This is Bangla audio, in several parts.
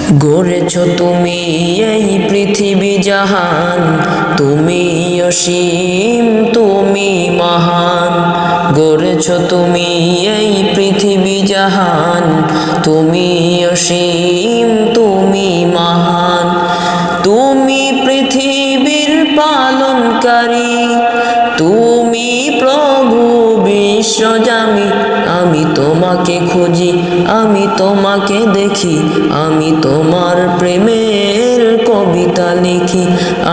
গড়েছ তুমি এই পৃথিবী জাহান, তুমি অসীম তুমি মহান। গড়েছ তুমি এই পৃথিবী জাহান, তুমি অসীম তুমি মহান। তুমি পৃথিবীর পালনকারী, তুমি প্রভু বিশ্বজামি। আমি তোমাকে খুঁজি, আমি তোমাকে দেখি, আমি তোমার প্রেমের কবিতা লিখি।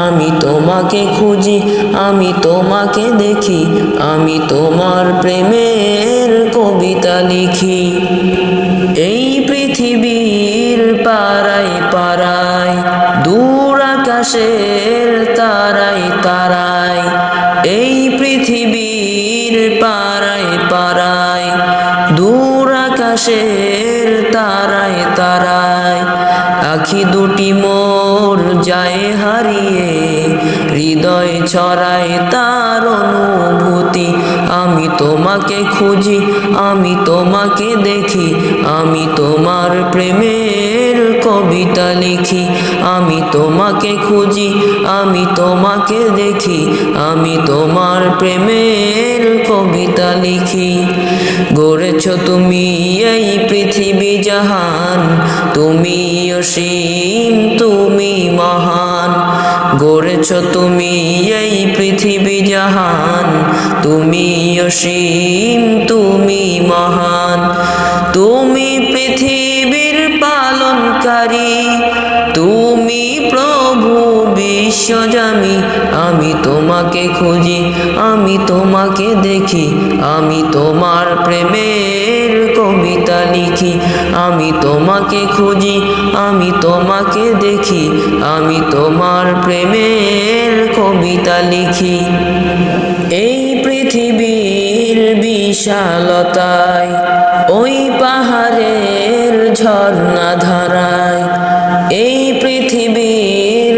আমি তোমাকে খুঁজি, আমি তোমাকে দেখি, আমি তোমার প্রেমের কবিতা লিখি। এই পৃথিবীর পাড়ায় পাড়ায়, দূর আকাশের তারায় তারায়, এই পৃথিবীর পাড়ায় পাড়ায়, দূর আকাশের তারায় তারায়, আখি দুটি মোর যায় হারিয়ে, হৃদয় ছড়ায় তার অনুভূতি। আমি তোমাকে খুঁজি, আমি তোমাকে দেখি, আমি তোমার প্রেমের কবিতা লিখি। আমি তোমাকে খুঁজি, আমি তোমাকে দেখি, আমি তোমার প্রেমের কবিতা লিখি। গড়েছ তুমি এই পৃথিবী জাহান, তুমি অসীম তুমি মহান। গড়েছ তুমি এই পৃথিবী জাহান, তুমি অসীম তুমি মহান। তুমি পৃথিবীর পালনকারী, তুমি প্রভু বিশ্বজামি। আমি তোমাকে খুঁজি, আমি তোমাকে দেখি, আমি তোমার প্রেমের কবিতা লিখি। আমি তোমাকে খুঁজি, আমি তোমাকে দেখি, আমি তোমার প্রেমের কবিতা লিখি। এই পৃথিবীর বিশালতায়, ওই পাহাড়ের ঝর্ণা ধারায়, এই পৃথিবীর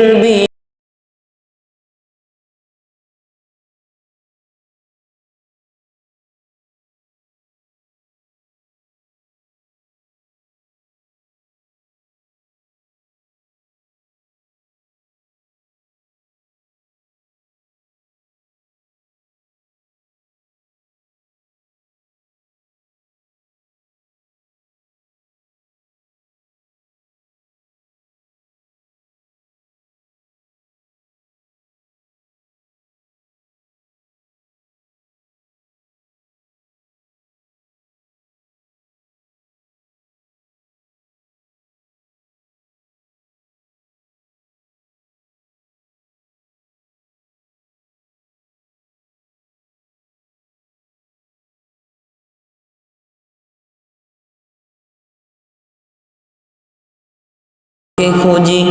খুঁজি,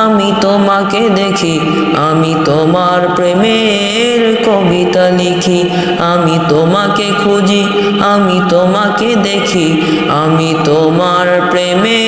আমি তোমাকে দেখি, আমি তোমার প্রেমের কবিতা লিখি। আমি তোমাকে খুঁজি, আমি তোমাকে দেখি, আমি তোমার প্রেমের